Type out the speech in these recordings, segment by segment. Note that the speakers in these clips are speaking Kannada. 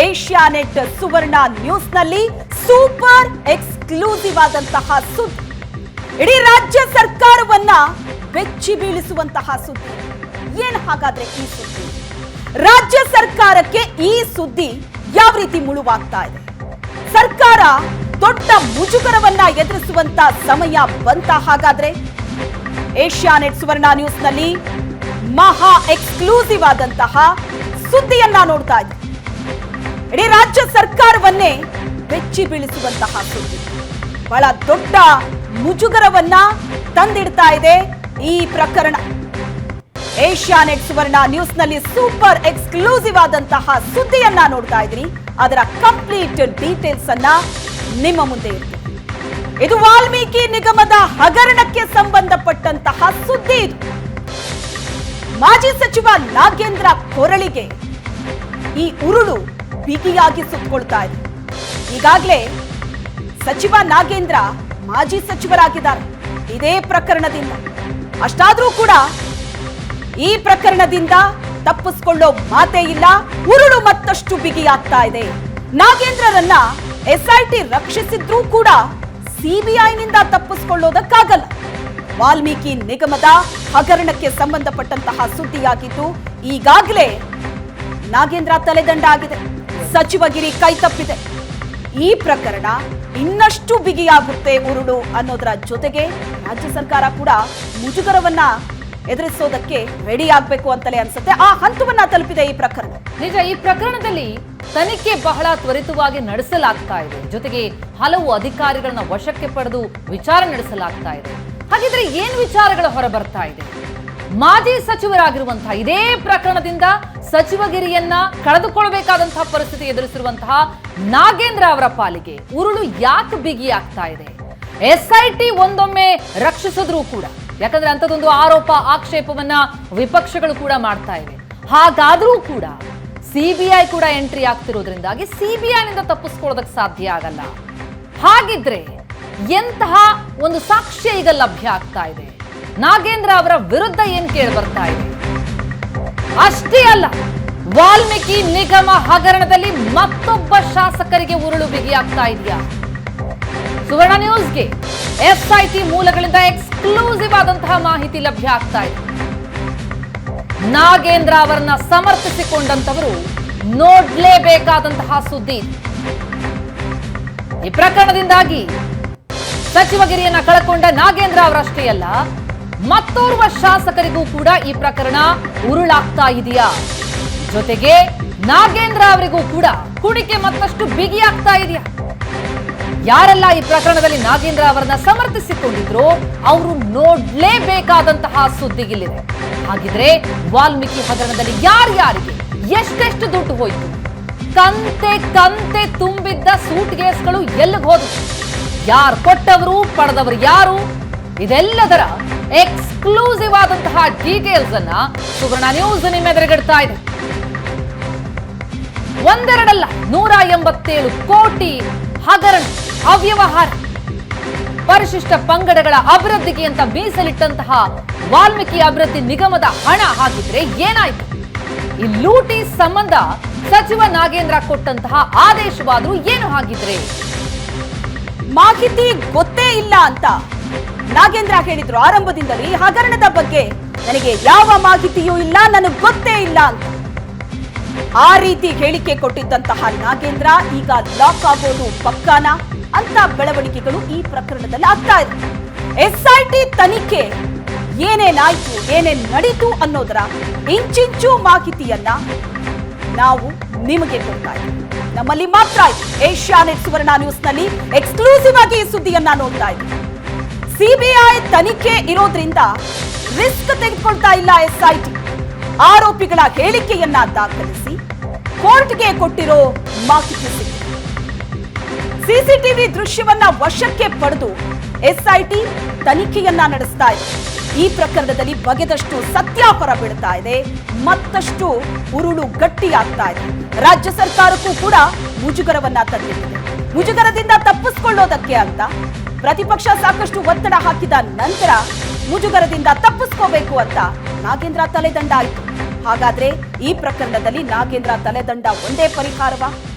ಏಷ್ಯಾನೆಟ್ ಸುವರ್ಣ ನ್ಯೂಸ್ನಲ್ಲಿ ಸೂಪರ್ ಎಕ್ಸ್ಕ್ಲೂಸಿವ್ ಆದಂತಹ ಸುದ್ದಿ. ಇಡೀ ರಾಜ್ಯ ಸರ್ಕಾರವನ್ನ ಬೆಚ್ಚಿ ಬೀಳಿಸುವಂತಹ ಸುದ್ದಿ. ಏನ್ ಹಾಗಾದ್ರೆ ಈ ಸುದ್ದಿ? ರಾಜ್ಯ ಸರ್ಕಾರಕ್ಕೆ ಈ ಸುದ್ದಿ ಯಾವ ರೀತಿ ಮುಳುವಾಗ್ತಾ ಇದೆ? ಸರ್ಕಾರ ದೊಡ್ಡ ಮುಜುಗರವನ್ನ ಎದುರಿಸುವಂತ ಸಮಯ ಬಂತ ಹಾಗಾದ್ರೆ? ಏಷ್ಯಾನೆಟ್ ಸುವರ್ಣ ನ್ಯೂಸ್ನಲ್ಲಿ ಮಹಾ ಎಕ್ಸ್ಕ್ಲೂಸಿವ್ ಆದಂತಹ ಸುದ್ದಿಯನ್ನ ನೋಡ್ತಾ ಇದ್ದೀವಿ. ಇಡೀ ರಾಜ್ಯ ಸರ್ಕಾರವನ್ನೇ ಬೆಚ್ಚಿ ಬೀಳಿಸುವಂತಹ ಸುದ್ದಿ. ಬಹಳ ದೊಡ್ಡ ಮುಜುಗರವನ್ನ ತಂದಿಡ್ತಾ ಇದೆ ಈ ಪ್ರಕರಣ. ಏಷ್ಯಾನೆಟ್ ಸುವರ್ಣ ನ್ಯೂಸ್ನಲ್ಲಿ ಸೂಪರ್ ಎಕ್ಸ್ಕ್ಲೂಸಿವ್ ಆದಂತಹ ಸುದ್ದಿಯನ್ನ ನೋಡ್ತಾ ಇದ್ದೀರಿ. ಅದರ ಕಂಪ್ಲೀಟ್ ಡೀಟೇಲ್ಸ್ ಅನ್ನ ನಿಮ್ಮ ಮುಂದೆ ಇರ್ತೀವಿ. ಇದು ವಾಲ್ಮೀಕಿ ನಿಗಮದ ಹಗರಣಕ್ಕೆ ಸಂಬಂಧಪಟ್ಟಂತಹ ಸುದ್ದಿ. ಇದು ಮಾಜಿ ಸಚಿವ ನಾಗೇಂದ್ರ ಕೊರಳಿಗೆ ಈ ಉರುಳು ಬಿಗಿಯಾಗಿ ಸುತ್ತಕೊಳ್ತಾ ಇದೆ. ಈಗಾಗಲೇ ಸಚಿವ ನಾಗೇಂದ್ರ ಮಾಜಿ ಸಚಿವರಾಗಿದ್ದಾರೆ ಇದೇ ಪ್ರಕರಣದಿಂದ. ಅಷ್ಟಾದ್ರೂ ಕೂಡ ಈ ಪ್ರಕರಣದಿಂದ ತಪ್ಪಿಸಿಕೊಳ್ಳೋ ಮಾತೇ ಇಲ್ಲ. ಉರುಳು ಮತ್ತಷ್ಟು ಬಿಗಿಯಾಗ್ತಾ ಇದೆ. ನಾಗೇಂದ್ರರನ್ನ ಎಸ್ಐಟಿ ರಕ್ಷಿಸಿದ್ರೂ ಕೂಡ ಸಿಬಿಐನಿಂದ ತಪ್ಪಿಸಿಕೊಳ್ಳೋದಕ್ಕಾಗಲ್ಲ. ವಾಲ್ಮೀಕಿ ನಿಗಮದ ಹಗರಣಕ್ಕೆ ಸಂಬಂಧಪಟ್ಟಂತಹ ಸುದ್ದಿಯಾಗಿದ್ದು ಈಗಾಗಲೇ ನಾಗೇಂದ್ರ ತಲೆದಂಡ ಆಗಿದೆ. ಸಚಿವಗಿರಿ ಕೈ ತಪ್ಪಿದೆ. ಈ ಪ್ರಕರಣ ಇನ್ನಷ್ಟು ಬಿಗಿಯಾಗುತ್ತೆ ಉರುಳು ಅನ್ನೋದರ ಜೊತೆಗೆ ರಾಜ್ಯ ಸರ್ಕಾರ ಕೂಡ ಮುಜುಗರವನ್ನ ಎದುರಿಸೋದಕ್ಕೆ ರೆಡಿ ಆಗ್ಬೇಕು ಅಂತಲೇ ಅನ್ಸುತ್ತೆ. ಆ ಹಂತವನ್ನ ತಲುಪಿದೆ ಈ ಪ್ರಕರಣ. ನಿಜ, ಈ ಪ್ರಕರಣದಲ್ಲಿ ತನಿಖೆ ಬಹಳ ತ್ವರಿತವಾಗಿ ನಡೆಸಲಾಗ್ತಾ ಇದೆ. ಜೊತೆಗೆ ಹಲವು ಅಧಿಕಾರಿಗಳನ್ನ ವಶಕ್ಕೆ ಪಡೆದು ವಿಚಾರಣೆ ನಡೆಸಲಾಗ್ತಾ ಇದೆ. ಹಾಗಿದ್ರೆ ಏನ್ ವಿಚಾರಗಳು ಹೊರಬರ್ತಾ ಇದೆ? ಮಾಜಿ ಸಚಿವರಾಗಿರುವಂತಹ ಇದೇ ಪ್ರಕರಣದಿಂದ ಸಚಿವಗಿರಿಯನ್ನ ಕಳೆದುಕೊಳ್ಳಬೇಕಾದಂತಹ ಪರಿಸ್ಥಿತಿ ಎದುರಿಸಿರುವಂತಹ ನಾಗೇಂದ್ರ ಅವರ ಪಾಲಿಗೆ ಉರುಳು ಯಾಕೆ ಬಿಗಿಯಾಗ್ತಾ ಇದೆ? ಎಸ್ಐಟಿ ಒಂದೊಮ್ಮೆ ರಕ್ಷಿಸಿದ್ರೂ ಕೂಡ, ಯಾಕಂದ್ರೆ ಅಂತದೊಂದು ಆರೋಪ ಆಕ್ಷೇಪವನ್ನ ವಿಪಕ್ಷಗಳು ಕೂಡ ಮಾಡ್ತಾ ಇವೆ. ಹಾಗಾದ್ರೂ ಕೂಡ ಸಿಬಿಐ ಕೂಡ ಎಂಟ್ರಿ ಆಗ್ತಿರೋದ್ರಿಂದಾಗಿ ಸಿಬಿಐನಿಂದ ತಪ್ಪಿಸ್ಕೊಳ್ಳೋದಕ್ಕೆ ಸಾಧ್ಯ ಆಗಲ್ಲ. ಹಾಗಿದ್ರೆ ಎಂತಹ ಒಂದು ಸಾಕ್ಷ್ಯ ಈಗ ಲಭ್ಯ ಆಗ್ತಾ ಇದೆ? ನಾಗೇಂದ್ರ ಅವರ ವಿರುದ್ಧ ಏನ್ ಕೇಳಿ ಬರ್ತಾ ಇದೆ? ಅಷ್ಟೇ ಅಲ್ಲ, ವಾಲ್ಮೀಕಿ ನಿಗಮ ಹಗರಣದಲ್ಲಿ ಮತ್ತೊಬ್ಬ ಶಾಸಕರಿಗೆ ಉರುಳು ಬಿಗಿಯಾಗ್ತಾ ಇದೆಯಾ? ಸುವರ್ಣ ನ್ಯೂಸ್ಗೆ ಎಸ್ಐಟಿ ಮೂಲಗಳಿಂದ ಎಕ್ಸ್ಕ್ಲೂಸಿವ್ ಆದಂತಹ ಮಾಹಿತಿ ಲಭ್ಯ ಆಗ್ತಾ ಇದೆ. ನಾಗೇಂದ್ರ ಅವರನ್ನ ಸಮರ್ಥಿಸಿಕೊಂಡಂತವರು ನೋಡ್ಲೇಬೇಕಾದಂತಹ ಸುದ್ದಿ. ಈ ಪ್ರಕರಣದಿಂದಾಗಿ ಸಚಿವಗಿರಿಯನ್ನ ಕಳಕೊಂಡ ನಾಗೇಂದ್ರ ಅವರಷ್ಟೇ ಅಲ್ಲ, ಮತ್ತೋರ್ವ ಶಾಸಕರಿಗೂ ಕೂಡ ಈ ಪ್ರಕರಣ ಉರುಳಾಗ್ತಾ ಇದೆಯಾ? ಜೊತೆಗೆ ನಾಗೇಂದ್ರ ಅವರಿಗೂ ಕೂಡ ಕುಣಿಕೆ ಮತ್ತಷ್ಟು ಬಿಗಿಯಾಗ್ತಾ ಇದೆಯಾ? ಯಾರೆಲ್ಲ ಈ ಪ್ರಕರಣದಲ್ಲಿ ನಾಗೇಂದ್ರ ಅವರನ್ನ ಸಮರ್ಥಿಸಿಕೊಂಡಿದ್ರು ಅವರು ನೋಡ್ಲೇಬೇಕಾದಂತಹ ಸುದ್ದಿಗಿಲ್ಲಿದೆ. ಹಾಗಿದ್ರೆ ವಾಲ್ಮೀಕಿ ಹಗರಣದಲ್ಲಿ ಯಾರ್ಯಾರಿಗೆ ಎಷ್ಟೆಷ್ಟು ದುಡ್ಡು ಹೋಯ್ತು? ಕಂತೆ ತುಂಬಿದ್ದ ಸೂಟ್ ಕೇಸ್ಗಳು ಎಲ್ಲಿಗೆ ಹೋದವು? ಯಾರು ಕೊಟ್ಟವರು, ಪಡೆದವರು ಯಾರು? ಇದೆಲ್ಲದರ ಎಕ್ಸ್ಕ್ಲೂಸಿವ್ ಆದಂತಹ ಡೀಟೇಲ್ಸ್ ಅನ್ನ ಸುವರ್ಣ ನ್ಯೂಸ್ ನಿಮ್ಮೆದುರಿಗಿಡ್ತಾ ಇದೆ. ಒಂದೆರಡಲ್ಲ, 187 ಕೋಟಿ ಹಗರಣ, ಅವ್ಯವಹಾರ, ಪರಿಶಿಷ್ಟ ಪಂಗಡಗಳ ಅಭಿವೃದ್ಧಿಗೆ ಅಂತ ಮೀಸಲಿಟ್ಟಂತಹ ವಾಲ್ಮೀಕಿ ಅಭಿವೃದ್ಧಿ ನಿಗಮದ ಹಣ ಹಾಗಿದ್ರೆ ಏನಾಯ್ತು? ಈ ಲೂಟಿ ಸಂಬಂಧ ಸಚಿವ ನಾಗೇಂದ್ರ ಕೊಟ್ಟಂತಹ ಆದೇಶವಾದ್ರೂ ಏನು ಹಾಗಿದ್ರೆ? ಮಾಹಿತಿ ಗೊತ್ತೇ ಇಲ್ಲ ಅಂತ ನಾಗೇಂದ್ರ ಹೇಳಿದ್ರು ಆರಂಭದಿಂದಲೂ. ಈ ಹಗರಣದ ಬಗ್ಗೆ ನನಗೆ ಯಾವ ಮಾಹಿತಿಯೂ ಇಲ್ಲ, ನನಗೆ ಗೊತ್ತೇ ಇಲ್ಲ ಅಂತ ಆ ರೀತಿ ಹೇಳಿಕೆ ಕೊಟ್ಟಿದ್ದಂತಹ ನಾಗೇಂದ್ರ ಈಗ ಲಾಕ್ ಆಗೋದು ಪಕ್ಕಾನ ಅಂತ ಬೆಳವಣಿಗೆಗಳು ಈ ಪ್ರಕರಣದಲ್ಲಿ ಆಗ್ತಾ ಇದೆ. ಎಸ್ಐಟಿ ತನಿಖೆ ಏನೇನಾಯ್ತು, ಏನೇನ್ ನಡೀತು ಅನ್ನೋದರ ಇಂಚಿಂಚು ಮಾಹಿತಿಯನ್ನ ನಾವು ನಿಮಗೆ ಕೊಡ್ತಾ ಇದ್ದೀವಿ. ನಮ್ಮಲ್ಲಿ ಮಾತ್ರ ಏಷ್ಯಾನೆಟ್ ಸುವರ್ಣ ನ್ಯೂಸ್ನಲ್ಲಿ ಎಕ್ಸ್ಕ್ಲೂಸಿವ್ ಆಗಿ ಈ ಸುದ್ದಿಯನ್ನ ನೋಡ್ತಾ ಇದ್ದೀವಿ. ಸಿಬಿಐ ತನಿಖೆ ಇರೋದ್ರಿಂದ ರಿಸ್ಕ್ ತೆಗೆದುಕೊಳ್ತಾ ಇಲ್ಲ ಎಸ್ಐಟಿ. ಆರೋಪಿಗಳ ಹೇಳಿಕೆಯನ್ನ ದಾಖಲಿಸಿ ಕೋರ್ಟ್ಗೆ ಕೊಟ್ಟಿರೋ ಮಾಹಿತಿ ಸಿಕ್ಕಿದೆ. ಸಿಸಿಟಿವಿ ದೃಶ್ಯವನ್ನ ವಶಕ್ಕೆ ಪಡೆದು ಎಸ್ಐಟಿ ತನಿಖೆಯನ್ನ ನಡೆಸ್ತಾ ಇದೆ. ಈ ಪ್ರಕರಣದಲ್ಲಿ ಬಗೆದಷ್ಟು ಸತ್ಯ ಹೊರಬೀಳ್ತಾ ಇದೆ. ಮತ್ತಷ್ಟು ಉರುಳು ಗಟ್ಟಿಯಾಗ್ತಾ ಇದೆ. ರಾಜ್ಯ ಸರ್ಕಾರಕ್ಕೂ ಕೂಡ ಮುಜುಗರವನ್ನ ತಂದಿದೆ. ಮುಜುಗರದಿಂದ ತಪ್ಪಿಸಿಕೊಳ್ಳೋದಕ್ಕೆ ಅಂತ ಪ್ರತಿಪಕ್ಷ ಸಾಕಷ್ಟು ಒತ್ತಡ ಹಾಕಿದ ನಂತರ ಮುಜುಗರದಿಂದ ತಪ್ಪಿಸ್ಕೋಬೇಕು ಅಂತ ನಾಗೇಂದ್ರ ತಲೆದಂಡ ಆಯಿತು. ಹಾಗಾದ್ರೆ ಈ ಪ್ರಕರಣದಲ್ಲಿ ನಾಗೇಂದ್ರ ತಲೆದಂಡ ಒಂದೇ ಪರಿಹಾರವಾ?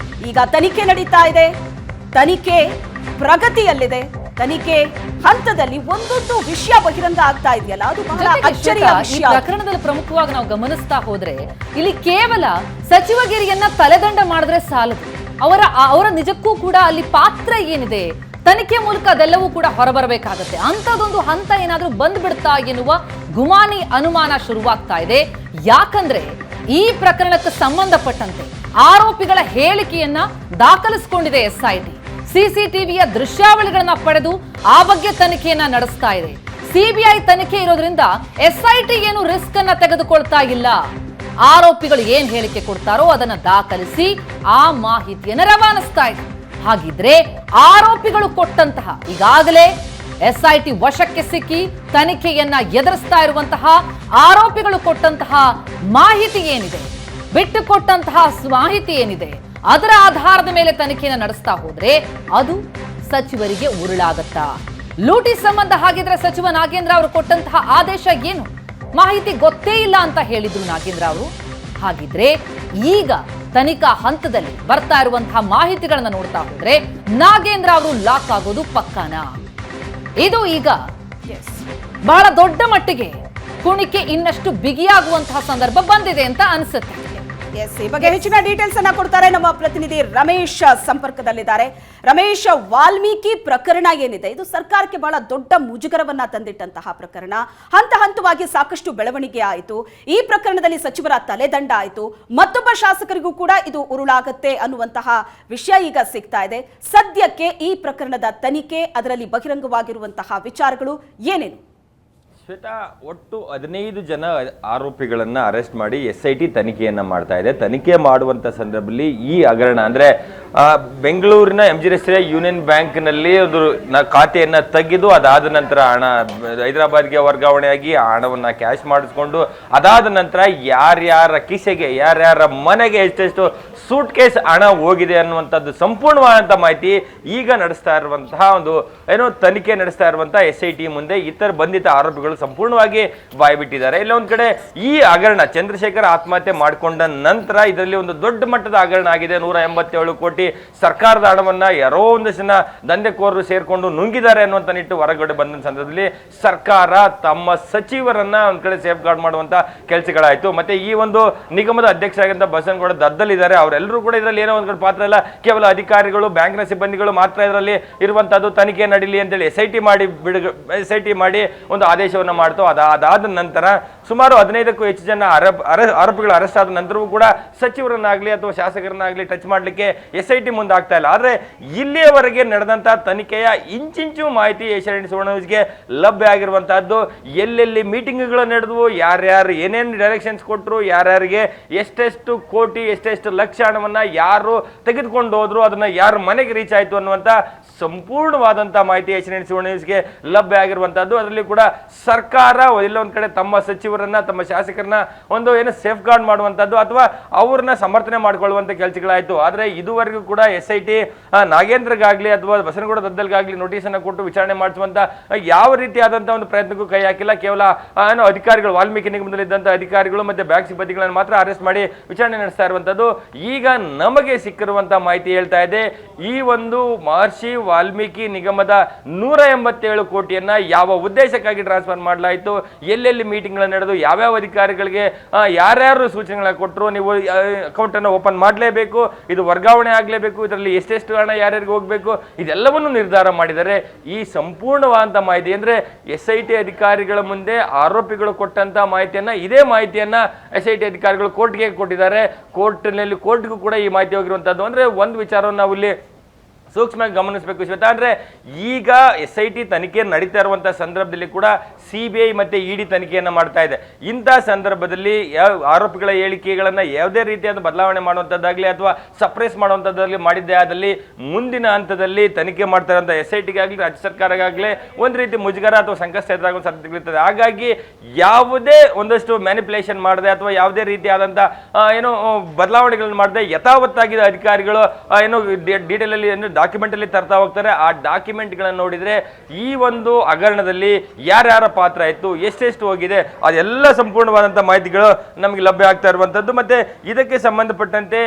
ಈಗ ತನಿಖೆ ನಡೀತಾ ಇದೆ, ತನಿಖೆ ಪ್ರಗತಿಯಲ್ಲಿದೆ, ತನಿಖೆ ಹಂತದಲ್ಲಿ ಒಂದೊಂದು ವಿಷಯ ಬಹಿರಂಗ ಆಗ್ತಾ ಇದೆಯಲ್ಲ, ಅದು ಬಹಳ ಅಚ್ಚರಿಯ ಈ ವಿಷಯ. ಪ್ರಕರಣದಲ್ಲಿ ಪ್ರಮುಖವಾಗಿ ನಾವು ಗಮನಿಸ್ತಾ ಹೋದ್ರೆ ಇಲ್ಲಿ ಕೇವಲ ಸಚಿವಗಿರಿಯನ್ನ ತಲೆದಂಡ ಮಾಡಿದ್ರೆ ಸಾಲದು, ಅವರ ನಿಜಕ್ಕೂ ಕೂಡ ಅಲ್ಲಿ ಪಾತ್ರ ಏನಿದೆ, ತನಿಖೆ ಮೂಲಕ ಅದೆಲ್ಲವೂ ಕೂಡ ಹೊರಬರಬೇಕಾಗತ್ತೆ. ಅಂತದೊಂದು ಹಂತ ಏನಾದ್ರೂ ಬಂದ್ಬಿಡ್ತಾ ಎನ್ನುವ ಗುಮಾನಿ ಅನುಮಾನ ಶುರುವಾಗ್ತಾ ಇದೆ. ಯಾಕಂದ್ರೆ ಈ ಪ್ರಕರಣಕ್ಕೆ ಸಂಬಂಧಪಟ್ಟಂತೆ ಆರೋಪಿಗಳ ಹೇಳಿಕೆಯನ್ನ ದಾಖಲಿಸಿಕೊಂಡಿದೆ SIT. ಸಿಸಿಟಿವಿಯ ದೃಶ್ಯಾವಳಿಗಳನ್ನ ಪಡೆದು ಆ ಬಗ್ಗೆ ತನಿಖೆಯನ್ನ ನಡೆಸ್ತಾ ಇದೆ. ಸಿಬಿಐ ತನಿಖೆ ಇರೋದ್ರಿಂದ SIT ಏನು ರಿಸ್ಕ್ ಅನ್ನ ತೆಗೆದುಕೊಳ್ತಾ ಇಲ್ಲ. ಆರೋಪಿಗಳು ಏನ್ ಹೇಳಿಕೆ ಕೊಡ್ತಾರೋ ಅದನ್ನ ದಾಖಲಿಸಿ ಆ ಮಾಹಿತಿಯನ್ನ ರವಾನಿಸ್ತಾ ಇದೆ. ಹಾಗಿದ್ರೆ ಆರೋಪಿಗಳು ಕೊಟ್ಟಂತಹ, ಈಗಾಗಲೇ SIT ವಶಕ್ಕೆ ಸಿಕ್ಕಿ ತನಿಖೆಯನ್ನ ಎದುರಿಸ್ತಾ ಇರುವಂತಹ ಆರೋಪಿಗಳು ಕೊಟ್ಟಂತಹ ಮಾಹಿತಿ ಏನಿದೆ, ಬಿಟ್ಟುಕೊಟ್ಟಂತಹ ಮಾಹಿತಿ ಏನಿದೆ, ಅದರ ಆಧಾರದ ಮೇಲೆ ತನಿಖೆಯನ್ನು ನಡೆಸ್ತಾ ಹೋದ್ರೆ ಅದು ಸಚಿವರಿಗೆ ಉರುಳಾಗತ್ತಾ? ಲೂಟಿ ಸಂಬಂಧ ಹಾಗಿದ್ರೆ ಸಚಿವ ನಾಗೇಂದ್ರ ಅವರು ಕೊಟ್ಟಂತಹ ಆದೇಶ ಏನು? ಮಾಹಿತಿ ಗೊತ್ತೇ ಇಲ್ಲ ಅಂತ ಹೇಳಿದ್ರು ನಾಗೇಂದ್ರ ಅವರು. ಹಾಗಿದ್ರೆ ಈಗ ತನಿಖಾ ಹಂತದಲ್ಲಿ ಬರ್ತಾ ಇರುವಂತಹ ಮಾಹಿತಿಗಳನ್ನ ನೋಡ್ತಾ ಹೋದ್ರೆ ನಾಗೇಂದ್ರ ಅವರು ಲಾಕ್ ಆಗೋದು ಪಕ್ಕಾನಾ? ಇದು ಈಗ ಬಹಳ ದೊಡ್ಡ ಮಟ್ಟಿಗೆ ಕುಣಿಕೆ ಇನ್ನಷ್ಟು ಬಿಗಿಯಾಗುವಂತಹ ಸಂದರ್ಭ ಬಂದಿದೆ ಅಂತ ಅನ್ಸುತ್ತೆ. ಈ ಬಗ್ಗೆ ಹೆಚ್ಚಿನ ಡೀಟೇಲ್ಸ್ ಅನ್ನ ಕೊಡ್ತಾರೆ ನಮ್ಮ ಪ್ರತಿನಿಧಿ ರಮೇಶ್ ಸಂಪರ್ಕದಲ್ಲಿದ್ದಾರೆ. ರಮೇಶ್, ವಾಲ್ಮೀಕಿ ಪ್ರಕರಣ ಏನಿದೆ, ಇದು ಸರ್ಕಾರಕ್ಕೆ ಬಹಳ ದೊಡ್ಡ ಮುಜುಗರವನ್ನ ತಂದಿಟ್ಟಂತಹ ಪ್ರಕರಣ. ಹಂತ ಹಂತವಾಗಿ ಸಾಕಷ್ಟು ಬೆಳವಣಿಗೆ ಆಯಿತು. ಈ ಪ್ರಕರಣದಲ್ಲಿ ಸಚಿವರ ತಲೆದಂಡ ಆಯಿತು, ಮತ್ತೊಬ್ಬ ಶಾಸಕರಿಗೂ ಕೂಡ ಇದು ಉರುಳಾಗತ್ತೆ ಅನ್ನುವಂತಹ ವಿಷಯ ಈಗ ಸಿಗ್ತಾ ಇದೆ. ಸದ್ಯಕ್ಕೆ ಈ ಪ್ರಕರಣದ ತನಿಖೆ, ಅದರಲ್ಲಿ ಬಹಿರಂಗವಾಗಿರುವಂತಹ ವಿಚಾರಗಳು ಏನೇನು? ಶ್ವೇತಾ, ಒಟ್ಟು 15 ಜನ ಆರೋಪಿಗಳನ್ನ ಅರೆಸ್ಟ್ ಮಾಡಿ SIT ತನಿಖೆಯನ್ನ ಮಾಡ್ತಾ ಇದೆ. ತನಿಖೆ ಮಾಡುವಂತ ಸಂದರ್ಭದಲ್ಲಿ ಈ ಹಗರಣ ಅಂದ್ರೆ ಬೆಂಗಳೂರಿನ MG ರಸ್ತೆಯ ಯೂನಿಯನ್ ಬ್ಯಾಂಕ್ನಲ್ಲಿ ಒಂದು ಖಾತೆಯನ್ನ ತೆಗೆದು ಅದಾದ ನಂತರ ಹಣ ಹೈದರಾಬಾದ್ಗೆ ವರ್ಗಾವಣೆಯಾಗಿ ಹಣವನ್ನ ಕ್ಯಾಶ್ ಮಾಡಿಸ್ಕೊಂಡು ಅದಾದ ನಂತರ ಯಾರ್ಯಾರ ಕಿಸೆಗೆ, ಯಾರ್ಯಾರ ಮನೆಗೆ ಎಷ್ಟೆಷ್ಟು ಸೂಟ್ ಕೇಸ್ ಹಣ ಹೋಗಿದೆ ಅನ್ನುವಂಥದ್ದು ಸಂಪೂರ್ಣವಾದಂಥ ಮಾಹಿತಿ ಈಗ ನಡೆಸ್ತಾ ಇರುವಂತಹ ತನಿಖೆ ನಡೆಸ್ತಾ ಇರುವಂತಹ SIT ಮುಂದೆ ಇತರ ಬಂಧಿತ ಆರೋಪಿಗಳು ಸಂಪೂರ್ಣವಾಗಿ ಬಾಯ್ಬಿಟ್ಟಿದ್ದಾರೆ. ಇಲ್ಲ ಒಂದ್ ಕಡೆ ಈ ಹಗರಣ ಚಂದ್ರಶೇಖರ್ ಆತ್ಮಹತ್ಯೆ ಮಾಡಿಕೊಂಡ ನಂತರ ಇದರಲ್ಲಿ ಒಂದು ದೊಡ್ಡ ಮಟ್ಟದ ಹಗರಣ ಆಗಿದೆ. 187 ಕೋಟಿ ಸರ್ಕಾರದ ಹಣವನ್ನ ಯಾರೋ ಒಂದಷ್ಟು ಜನ ದಂಧೆಕೋರರು ಸೇರ್ಕೊಂಡು ನುಂಗಿದ್ದಾರೆ ಅನ್ನುವಂಥ ನಿಟ್ಟು ಹೊರಗಡೆ ಬಂದ ಸಂದರ್ಭದಲ್ಲಿ ಸರ್ಕಾರ ತಮ್ಮ ಸಚಿವರನ್ನ ಒಂದ್ ಕಡೆ ಸೇಫ್ ಗಾರ್ಡ್ ಮಾಡುವಂತ ಕೆಲಸಗಳಾಯ್ತು. ಮತ್ತೆ ಈ ಒಂದು ನಿಗಮದ ಅಧ್ಯಕ್ಷರಾಗಿದ್ದ ಬಸನಗೌಡ ದದ್ದಲಿದ್ದಾರೆ, ಅವರೆಲ್ಲರೂ ಕೂಡ ಇದರಲ್ಲಿ ಏನೋ ಒಂದ್ ಕಡೆ ಪಾತ್ರ ಇಲ್ಲ, ಕೇವಲ ಅಧಿಕಾರಿಗಳು, ಬ್ಯಾಂಕ್ನ ಸಿಬ್ಬಂದಿಗಳು ಮಾತ್ರ ಇದರಲ್ಲಿ ಇರುವಂತದ್ದು. ತನಿಖೆ ನಡೀಲಿ ಅಂತೇಳಿ SIT ಮಾಡಿ ಒಂದು ಆದೇಶವನ್ನು ಮಾಡ್ತು. ಅದಾದ ನಂತರ ಸುಮಾರು 15ಕ್ಕೂ ಹೆಚ್ಚು ಜನ ಆರೋಪಿಗಳು ಅರೆಸ್ಟ್ ಆದ ನಂತರವೂ ಕೂಡ ಸಚಿವರನ್ನಾಗ್ಲಿ ಅಥವಾ ಶಾಸಕರನ್ನಾಗ್ಲಿ ಟಚ್ ಮಾಡ್ಲಿಕ್ಕೆ SIT ಮುಂದಾಗ್ತಾ ಇಲ್ಲ. ಆದ್ರೆ ಇಲ್ಲಿಯವರೆಗೆ ನಡೆದಂತಹ ತನಿಖೆಯ ಇಂಚಿಂಚು ಮಾಹಿತಿ ಏಷ್ಯಾನೆಟ್ ಸುವರ್ಣ ನ್ಯೂಸ್ಗೆ ಲಭ್ಯ ಆಗಿರುವಂತಹದ್ದು. ಎಲ್ಲೆಲ್ಲಿ ಮೀಟಿಂಗ್ಗಳು ನಡೆದವು, ಯಾರ್ಯಾರು ಏನೇನು ಡೈರೆಕ್ಷನ್ಸ್ ಕೊಟ್ಟರು, ಯಾರ್ಯಾರಿಗೆ ಎಷ್ಟೆಷ್ಟು ಕೋಟಿ ಎಷ್ಟೆಷ್ಟು ಲಕ್ಷ ಹಣವನ್ನ ಯಾರು ತೆಗೆದುಕೊಂಡು ಹೋದ್ರು, ಅದನ್ನ ಯಾರ ಮನೆಗೆ ರೀಚ್ ಆಯ್ತು ಅನ್ನುವಂತ ಸಂಪೂರ್ಣವಾದಂತಹ ಮಾಹಿತಿ ಏಷ್ಯಾನೆಟ್ ಸುವರ್ಣ ನ್ಯೂಸ್ಗೆ ಲಭ್ಯ ಆಗಿರುವಂತಹದ್ದು. ಅದರಲ್ಲಿ ಕೂಡ ಸರ್ಕಾರ ಎಲ್ಲ ಒಂದ್ ಕಡೆ ತಮ್ಮ ಸಚಿವರನ್ನ, ತಮ್ಮ ಶಾಸಕರನ್ನ ಸೇಫ್ ಗಾರ್ಡ್ ಮಾಡುವಂತದ್ದು ಅಥವಾ ಅವ್ರನ್ನ ಸಮರ್ಥನೆ ಮಾಡಿಕೊಳ್ಳುವಂತ ಕೆಲಸಗಳಾಯ್ತು. ಆದ್ರೆ ಇದುವರೆಗೂ ಕೂಡ SIT ನಾಗೇಂದ್ರಗಾಗ್ಲಿ ಅಥವಾ ಬಸನಗೌಡ ದದ್ದಲ್ಗಾಗ್ಲಿ ನೋಟಿಸ್ ಅನ್ನ ಕೊಟ್ಟು ವಿಚಾರಣೆ ಮಾಡಿಸುವಂತ ಯಾವ ರೀತಿಯಾದಂತಹ ಒಂದು ಪ್ರಯತ್ನಕ್ಕೂ ಕೈ ಹಾಕಿಲ್ಲ. ಕೇವಲ ಅಧಿಕಾರಿಗಳು, ವಾಲ್ಮೀಕಿ ನಿಗಮದಲ್ಲಿ ಇದ್ದಂತಹ ಅಧಿಕಾರಿಗಳು ಮತ್ತೆ ಬ್ಯಾಂಕ್ ಸಿಬ್ಬಂದಿಗಳನ್ನು ಮಾತ್ರ ಅರೆಸ್ಟ್ ಮಾಡಿ ವಿಚಾರಣೆ ನಡೆಸ್ತಾ ಇರುವಂತದ್ದು. ಈಗ ನಮಗೆ ಸಿಕ್ಕಿರುವಂತಹ ಮಾಹಿತಿ ಹೇಳ್ತಾ ಇದೆ, ಈ ಒಂದು ಮಹರ್ಷಿ ವಾಲ್ಮೀಕಿ ನಿಗಮದ 187 ಕೋಟಿಯನ್ನ ಯಾವ ಉದ್ದೇಶಕ್ಕಾಗಿ ಟ್ರಾನ್ಸ್ಫರ್ ಮಾಡಲಾಯಿತು, ಎಲ್ಲೆಲ್ಲಿ ಮೀಟಿಂಗ್ಗಳು ನಡೆದು, ಯಾವ್ಯಾವ ಅಧಿಕಾರಿಗಳಿಗೆ ಯಾರ್ಯಾರು ಸೂಚನೆಗಳನ್ನ ಕೊಟ್ಟರು, ನೀವು ಅಕೌಂಟ್ ಅನ್ನು ಓಪನ್ ಮಾಡಲೇಬೇಕು, ಇದು ವರ್ಗಾವಣೆ ಆಗಲೇಬೇಕು, ಇದರಲ್ಲಿ ಎಷ್ಟೆಷ್ಟು ಹಣ ಯಾರ್ಯಾರಿಗೆ ಹೋಗಬೇಕು, ಇದೆಲ್ಲವನ್ನು ನಿರ್ಧಾರ ಮಾಡಿದರೆ ಈ ಸಂಪೂರ್ಣವಾದಂಥ ಮಾಹಿತಿ ಅಂದ್ರೆ SIT ಅಧಿಕಾರಿಗಳ ಮುಂದೆ ಆರೋಪಿಗಳು ಕೊಟ್ಟಂತ ಮಾಹಿತಿಯನ್ನ, ಇದೇ ಮಾಹಿತಿಯನ್ನ SIT ಅಧಿಕಾರಿಗಳು ಕೋರ್ಟ್ಗೆ ಕೊಟ್ಟಿದ್ದಾರೆ. ಕೋರ್ಟ್ಗೂ ಕೂಡ ಈ ಮಾಹಿತಿ ಹೋಗಿರುವಂತದ್ದು. ಅಂದ್ರೆ ಒಂದು ವಿಚಾರವನ್ನು ನಾವು ಇಲ್ಲಿ ಸೂಕ್ಷ್ಮವಾಗಿ ಗಮನಿಸಬೇಕು ಶ್ವೇತಾ. ಅಂದ್ರೆ ಈಗ SIT ತನಿಖೆ ನಡೀತಾ ಇರುವಂತಹ ಸಂದರ್ಭದಲ್ಲಿ ಕೂಡ CBI ಮತ್ತೆ ED ತನಿಖೆಯನ್ನ ಮಾಡ್ತಾ ಇದೆ. ಇಂತಹ ಸಂದರ್ಭದಲ್ಲಿ ಆರೋಪಿಗಳ ಹೇಳಿಕೆಗಳನ್ನ ಯಾವುದೇ ರೀತಿಯಾದ ಬದಲಾವಣೆ ಮಾಡುವಂತದ್ದಾಗ್ಲಿ ಅಥವಾ ಸಪ್ರೆಸ್ ಮಾಡುವಂತದ್ದಾಗ್ಲಿ ಮಾಡಿದ್ದೇ ಆದಲ್ಲಿ ಮುಂದಿನ ಹಂತದಲ್ಲಿ ತನಿಖೆ ಮಾಡ್ತಾ ಇರುವಂತಹ SITಗಾಗ್ಲಿ ರಾಜ್ಯ ಸರ್ಕಾರಗಾಗ್ಲಿ ಒಂದ್ ರೀತಿ ಮುಜುಗರ ಅಥವಾ ಸಂಕಷ್ಟ ಎದುರಾಗುವ ಸಾಧ್ಯತೆಗಳಿರ್ತದೆ. ಹಾಗಾಗಿ ಯಾವುದೇ ಒಂದಷ್ಟು ಮ್ಯಾನಿಪುಲೇಷನ್ ಮಾಡದೆ ಅಥವಾ ಯಾವುದೇ ರೀತಿಯಾದಂತಹ ಬದಲಾವಣೆಗಳನ್ನು ಮಾಡದೆ ಯಥಾವತ್ತಾಗಿ ಅಧಿಕಾರಿಗಳು ಡೀಟೇಲ್ ಅಲ್ಲಿ ಡಾಕ್ಯುಮೆಂಟ್ ಅಲ್ಲಿ ತರ್ತಾ ಹೋಗ್ತಾರೆ. ಆ ಡಾಕ್ಯುಮೆಂಟ್ ಗಳನ್ನ ನೋಡಿದ್ರೆ ಈ ಒಂದು ಹಗರಣದಲ್ಲಿ ಯಾರ್ಯಾರ ಪಾತ್ರ ಇತ್ತು, ಎಷ್ಟೆಷ್ಟು ಹೋಗಿದೆ, ಅದೆಲ್ಲ ಸಂಪೂರ್ಣವಾದಂತಹ ಮಾಹಿತಿಗಳು ನಮಗೆ ಲಭ್ಯ ಆಗ್ತಾ ಇರುವಂತದ್ದು. ಮತ್ತೆ ಇದಕ್ಕೆ ಸಂಬಂಧಪಟ್ಟಂತೆ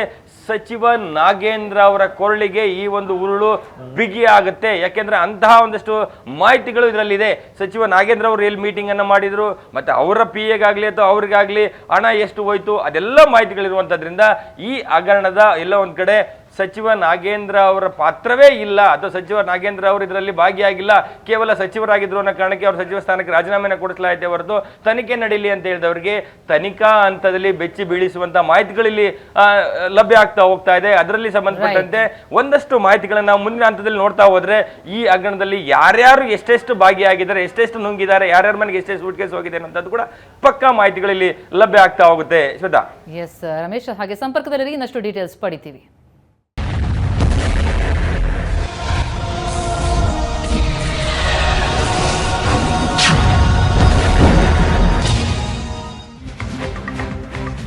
ಸಚಿವ ನಾಗೇಂದ್ರ ಅವರ ಕೊರಳಿಗೆ ಈ ಒಂದು ಉರುಳು ಬಿಗಿ ಆಗುತ್ತೆ. ಯಾಕೆಂದ್ರೆ ಅಂತಹ ಒಂದಷ್ಟು ಮಾಹಿತಿಗಳು ಇದರಲ್ಲಿದೆ. ಸಚಿವ ನಾಗೇಂದ್ರ ಅವರು ಎಲ್ಲಿ ಮೀಟಿಂಗ್ ಅನ್ನ ಮಾಡಿದ್ರು, ಮತ್ತೆ ಅವರ PA-ಗಾಗ್ಲಿ ಅಥವಾ ಅವ್ರಿಗಾಗ್ಲಿ ಹಣ ಎಷ್ಟು ಹೋಯ್ತು, ಅದೆಲ್ಲ ಮಾಹಿತಿಗಳಿರುವಂತದ್ರಿಂದ ಈ ಹಗರಣದ ಎಲ್ಲ ಒಂದ್ ಕಡೆ ಸಚಿವ ನಾಗೇಂದ್ರ ಅವರ ಪಾತ್ರವೇ ಇಲ್ಲ, ಅಥವಾ ಸಚಿವ ನಾಗೇಂದ್ರ ಅವರು ಇದರಲ್ಲಿ ಭಾಗಿಯಾಗಿಲ್ಲ, ಕೇವಲ ಸಚಿವರಾಗಿದ್ರು ಅನ್ನೋ ಕಾರಣಕ್ಕೆ ಅವ್ರ ಸಚಿವ ಸ್ಥಾನಕ್ಕೆ ರಾಜೀನಾಮೆನ ಕೊಡಿಸಲಾಯಿತೆ ಹೊರತು ತನಿಖೆ ನಡೀಲಿ ಅಂತ ಹೇಳಿದವರಿಗೆ ತನಿಖಾ ಹಂತದಲ್ಲಿ ಬೆಚ್ಚಿ ಬೀಳಿಸುವಂತ ಮಾಹಿತಿಗಳಲ್ಲಿ ಲಭ್ಯ ಆಗ್ತಾ ಹೋಗ್ತಾ ಇದೆ. ಅದರಲ್ಲಿ ಸಂಬಂಧಪಟ್ಟಂತೆ ಒಂದಷ್ಟು ಮಾಹಿತಿಗಳನ್ನ ನಾವು ಮುಂದಿನ ಹಂತದಲ್ಲಿ ನೋಡ್ತಾ ಹೋದ್ರೆ ಈ ಹಗರಣದಲ್ಲಿ ಯಾರ್ಯಾರು ಎಷ್ಟೆಷ್ಟು ಭಾಗಿಯಾಗಿದ್ದಾರೆ, ಎಷ್ಟೆಷ್ಟು ನುಂಗಿದ್ದಾರೆ, ಯಾರ್ಯಾರ ಮನೆಗೆ ಎಷ್ಟೆಷ್ಟು ಸೂಟ್ಕೇಸ್ ಹೋಗಿದೆ ಅನ್ನೋದು ಕೂಡ ಪಕ್ಕಾ ಮಾಹಿತಿಗಳಲ್ಲಿ ಲಭ್ಯ ಆಗ್ತಾ ಹೋಗುತ್ತೆ. ಶ್ವೇತಾ. ಎಸ್ ರಮೇಶ್, ಹಾಗೆ ಸಂಪರ್ಕದಲ್ಲಿ ಇನ್ನಷ್ಟು ಡೀಟೇಲ್ಸ್ ಪಡಿತೀವಿ.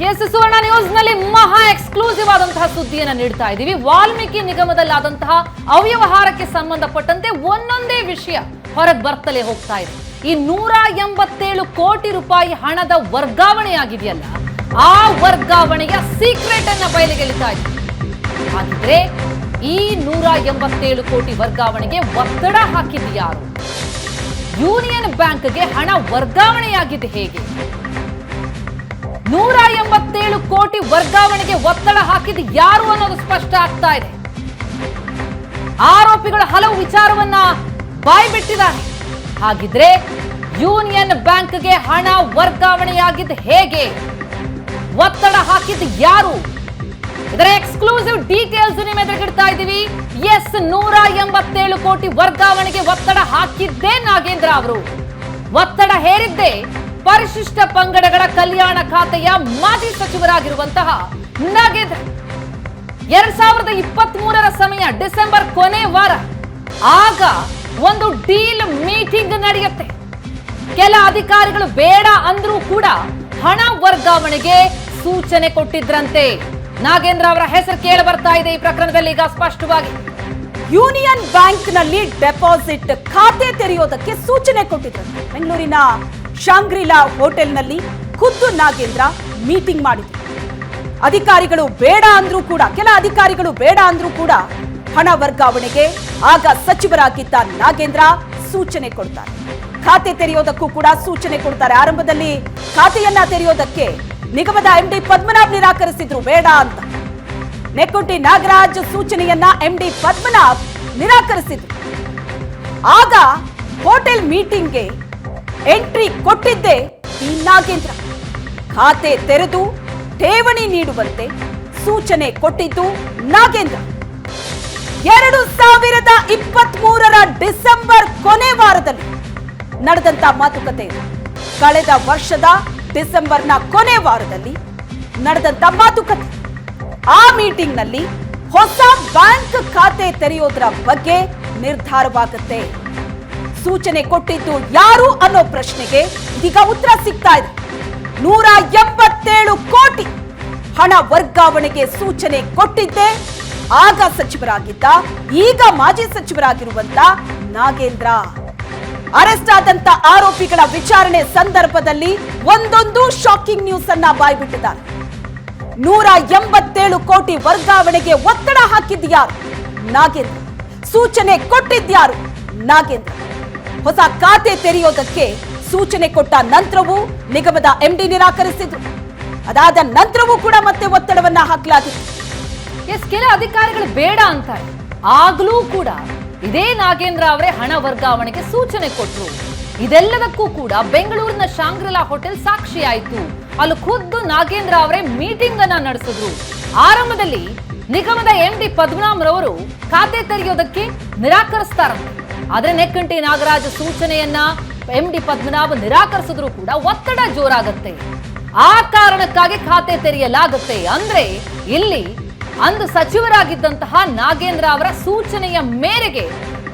ಎಸ್ ಸುವರ್ಣ ನ್ಯೂಸ್ ನಲ್ಲಿ ಮಹಾ ಎಕ್ಸ್ಕ್ಲೂಸಿವ್ ಆದಂತಹ ಸುದ್ದಿಯನ್ನು ನೀಡ್ತಾ ಇದ್ದೀವಿ. ವಾಲ್ಮೀಕಿ ನಿಗಮದಲ್ಲಾದಂತಹ ಅವ್ಯವಹಾರಕ್ಕೆ ಸಂಬಂಧಪಟ್ಟಂತೆ ಒಂದೊಂದೇ ವಿಷಯ ಹೊರಗೆ ಬರ್ತಲೇ ಹೋಗ್ತಾ ಇದೆ. ಈ 187 ಕೋಟಿ ರೂಪಾಯಿ ಹಣದ ವರ್ಗಾವಣೆಯಾಗಿದೆಯಲ್ಲ, ಆ ವರ್ಗಾವಣೆಯ ಸೀಕ್ರೆಟ್ ಅನ್ನ ಬಯಲಿಗೆಳಿತಾ ಇದೆ. ಹಾಗಿದ್ರೆ ಈ 187 ಕೋಟಿ ವರ್ಗಾವಣೆಗೆ ಒತ್ತಡ ಹಾಕಿದ್ಯಾರು? ಯೂನಿಯನ್ ಬ್ಯಾಂಕ್ಗೆ ಹಣ ವರ್ಗಾವಣೆಯಾಗಿದೆ ಹೇಗೆ? 187 ಕೋಟಿ ವರ್ಗಾವಣೆಗೆ ಒತ್ತಡ ಹಾಕಿದ ಯಾರು ಅನ್ನೋದು ಸ್ಪಷ್ಟ ಆಗ್ತಾ ಇದೆ. ಆರೋಪಿಗಳು ಹಲವು ವಿಚಾರವನ್ನ ಬಾಯ್ಬಿಟ್ಟಿದ್ದಾರೆ. ಹಾಗಿದ್ರೆ ಯೂನಿಯನ್ ಬ್ಯಾಂಕ್ಗೆ ಹಣ ವರ್ಗಾವಣೆಯಾಗಿದ್ದು ಹೇಗೆ? ಒತ್ತಡ ಹಾಕಿದ್ದು ಯಾರು? ಇದರ ಎಕ್ಸ್ಕ್ಲೂಸಿವ್ ಡೀಟೇಲ್ಸ್ ನಿಮ್ಮ ಎದುರುಗಿಡ್ತಾ ಇದ್ದೀವಿ. ಎಸ್, 187 ಕೋಟಿ ವರ್ಗಾವಣೆಗೆ ಒತ್ತಡ ಹಾಕಿದ್ದೇ ನಾಗೇಂದ್ರ ಅವರು. ಒತ್ತಡ ಹೇರಿದ್ದೇ ಪರಿಶಿಷ್ಟ ಪಂಗಡಗಳ ಕಲ್ಯಾಣ ಖಾತೆಯ ಮಾಜಿ ಸಚಿವರಾಗಿರುವಂತಹ ನಾಗೇಂದ್ರ. 2023ರ ಸಮಯ ಡಿಸೆಂಬರ್ ಕೊನೆ ವಾರ. ಆಗ ಒಂದು ಡೀಲ್ ಮೀಟಿಂಗ್ ನಡೆಯುತ್ತೆ. ಕೆಲ ಅಧಿಕಾರಿಗಳು ಬೇಡ ಅಂದ್ರೂ ಕೂಡ ಹಣ ವರ್ಗಾವಣೆಗೆ ಸೂಚನೆ ಕೊಟ್ಟಿದ್ರಂತೆ. ನಾಗೇಂದ್ರ ಅವರ ಹೆಸರು ಕೇಳಿ ಬರ್ತಾ ಇದೆ ಈ ಪ್ರಕರಣದಲ್ಲಿ ಈಗ ಸ್ಪಷ್ಟವಾಗಿ. ಯೂನಿಯನ್ ಬ್ಯಾಂಕ್ ನಲ್ಲಿ ಡೆಪಾಸಿಟ್ ಖಾತೆ ತೆರೆಯೋದಕ್ಕೆ ಸೂಚನೆ ಕೊಟ್ಟಿದ್ರಂತೆ. ಬೆಂಗಳೂರಿನ ಶಾಂಗ್ರಿಲಾ ಹೋಟೆಲ್ನಲ್ಲಿ ಖುದ್ದು ನಾಗೇಂದ್ರ ಮೀಟಿಂಗ್ ಮಾಡಿದ್ರು. ಅಧಿಕಾರಿಗಳು ಬೇಡ ಅಂದ್ರೂ ಕೂಡ, ಕೆಲ ಅಧಿಕಾರಿಗಳು ಬೇಡ ಅಂದ್ರೂ ಕೂಡ ಹಣ ವರ್ಗಾವಣೆಗೆ ಆಗ ಸಚಿವರಾಗಿದ್ದ ನಾಗೇಂದ್ರ ಸೂಚನೆ ಕೊಡ್ತಾರೆ. ಖಾತೆ ತೆರೆಯೋದಕ್ಕೂ ಕೂಡ ಸೂಚನೆ ಕೊಡ್ತಾರೆ. ಆರಂಭದಲ್ಲಿ ಖಾತೆಯನ್ನ ತೆರೆಯೋದಕ್ಕೆ ನಿಗಮದ MD ಪದ್ಮನಾಭ್ ನಿರಾಕರಿಸಿದ್ರು, ಬೇಡ ಅಂತ. ನೆಕ್ಕುಂಟಿ ನಾಗರಾಜ್ ಸೂಚನೆಯನ್ನ MD ಪದ್ಮನಾಭ್ ನಿರಾಕರಿಸಿದ್ರು. ಆಗ ಹೋಟೆಲ್ ಮೀಟಿಂಗ್ಗೆ ಎಂಟ್ರಿ ಕೊಟ್ಟಿದ್ದೆ ಈ ನಾಗೇಂದ್ರ. ಖಾತೆ ತೆರೆದು ಠೇವಣಿ ನೀಡುವಂತೆ ಸೂಚನೆ ಕೊಟ್ಟಿದ್ದು ನಾಗೇಂದ್ರ. 2023ರ ಡಿಸೆಂಬರ್ ಕೊನೆ ವಾರದಲ್ಲಿ ನಡೆದಂತ ಮಾತುಕತೆ ಇದು. ಕಳೆದ ವರ್ಷದ ಡಿಸೆಂಬರ್ನ ಕೊನೆ ವಾರದಲ್ಲಿ ನಡೆದಂತ ಮಾತುಕತೆ. ಆ ಮೀಟಿಂಗ್ ನಲ್ಲಿ ಹೊಸ ಬ್ಯಾಂಕ್ ಖಾತೆ ತೆರೆಯೋದ್ರ ಬಗ್ಗೆ ನಿರ್ಧಾರವಾಗುತ್ತೆ. ಸೂಚನೆ ಕೊಟ್ಟಿದ್ದು ಯಾರು ಅನ್ನೋ ಪ್ರಶ್ನೆಗೆ ಇದೀಗ ಉತ್ತರ ಸಿಗ್ತಾ ಇದೆ. 187 ಕೋಟಿ ಹಣ ವರ್ಗಾವಣೆಗೆ ಸೂಚನೆ ಕೊಟ್ಟಿದ್ದೆ ಆಗ ಸಚಿವರಾಗಿದ್ದ, ಈಗ ಮಾಜಿ ಸಚಿವರಾಗಿರುವಂತ ನಾಗೇಂದ್ರ. ಅರೆಸ್ಟ್ ಆದಂತ ಆರೋಪಿಗಳ ವಿಚಾರಣೆ ಸಂದರ್ಭದಲ್ಲಿ ಒಂದೊಂದು ಶಾಕಿಂಗ್ ನ್ಯೂಸ್ ಅನ್ನ ಬಾಯ್ಬಿಟ್ಟಿದ್ದಾರೆ. 187 ಕೋಟಿ ವರ್ಗಾವಣೆಗೆ ಒತ್ತಡ ಹಾಕಿದ್ಯಾರು? ನಾಗೇಂದ್ರ. ಸೂಚನೆ ಕೊಟ್ಟಿದ್ಯಾರು? ನಾಗೇಂದ್ರ. ಹೊಸ ಖಾತೆ ತೆರೆಯೋದಕ್ಕೆ ಸೂಚನೆ ಕೊಟ್ಟ ನಂತರವೂ ನಿಗಮದ MD ನಿರಾಕರಿಸಿದ್ರು. ಅದಾದ ನಂತರವೂ ಕೂಡ ಮತ್ತೆ ಒತ್ತಡವನ್ನ ಹಾಕಲಾಗಿತ್ತು. ಎಸ್, ಕೆಲ ಅಧಿಕಾರಿಗಳು ಬೇಡ ಅಂತಾರೆ. ಆಗ್ಲೂ ಕೂಡ ಇದೇ ನಾಗೇಂದ್ರ ಅವರೇ ಹಣ ವರ್ಗಾವಣೆಗೆ ಸೂಚನೆ ಕೊಟ್ಟರು. ಇದೆಲ್ಲದಕ್ಕೂ ಕೂಡ ಬೆಂಗಳೂರಿನ ಶಾಂಗ್ರಿಲಾ ಹೋಟೆಲ್ ಸಾಕ್ಷಿಯಾಯಿತು. ಅಲ್ಲಿ ಖುದ್ದು ನಾಗೇಂದ್ರ ಅವರೇ ಮೀಟಿಂಗ್ ಅನ್ನ ನಡೆಸಿದ್ರು. ಆರಂಭದಲ್ಲಿ ನಿಗಮದ MD ಪದ್ಮನಾಭ್ ರವರು ಖಾತೆ ತೆರೆಯೋದಕ್ಕೆ ನಿರಾಕರಿಸ್ತಾರಂತೆ. ಆದ್ರೆ ನೆಕ್ಕಂಟಿ ನಾಗರಾಜ್ ಸೂಚನೆಯನ್ನ MD ಪದ್ಮನಾಭ್ ನಿರಾಕರಿಸಿದ್ರು ಕೂಡ ಒತ್ತಡ ಜೋರಾಗತ್ತೆ. ಆ ಕಾರಣಕ್ಕಾಗಿ ಖಾತೆ ತೆರೆಯಲಾಗುತ್ತೆ. ಅಂದ್ರೆ ಇಲ್ಲಿ ಅಂದು ಸಚಿವರಾಗಿದ್ದಂತಹ ನಾಗೇಂದ್ರ ಅವರ ಸೂಚನೆಯ ಮೇರೆಗೆ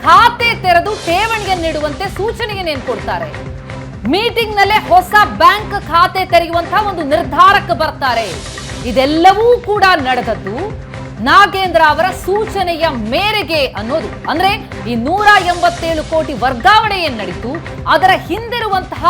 ಖಾತೆ ತೆರೆದು ಠೇವಣಿಯನ್ನಿಡುವಂತೆ ಸೂಚನೆಯನ್ನೇನು ಕೊಡ್ತಾರೆ. ಮೀಟಿಂಗ್ ನಲ್ಲೇ ಹೊಸ ಬ್ಯಾಂಕ್ ಖಾತೆ ತೆರೆಯುವಂತಹ ಒಂದು ನಿರ್ಧಾರಕ್ಕೆ ಬರ್ತಾರೆ. ಇದೆಲ್ಲವೂ ಕೂಡ ನಡೆದದ್ದು ನಾಗೇಂದ್ರ ಅವರ ಸೂಚನೆಯ ಮೇರೆಗೆ ಅನ್ನೋದು. ಅಂದ್ರೆ ಈ 187 ಕೋಟಿ ವರ್ಗಾವಣೆ ಏನ್ ನಡೀತು, ಅದರ ಹಿಂದಿರುವಂತಹ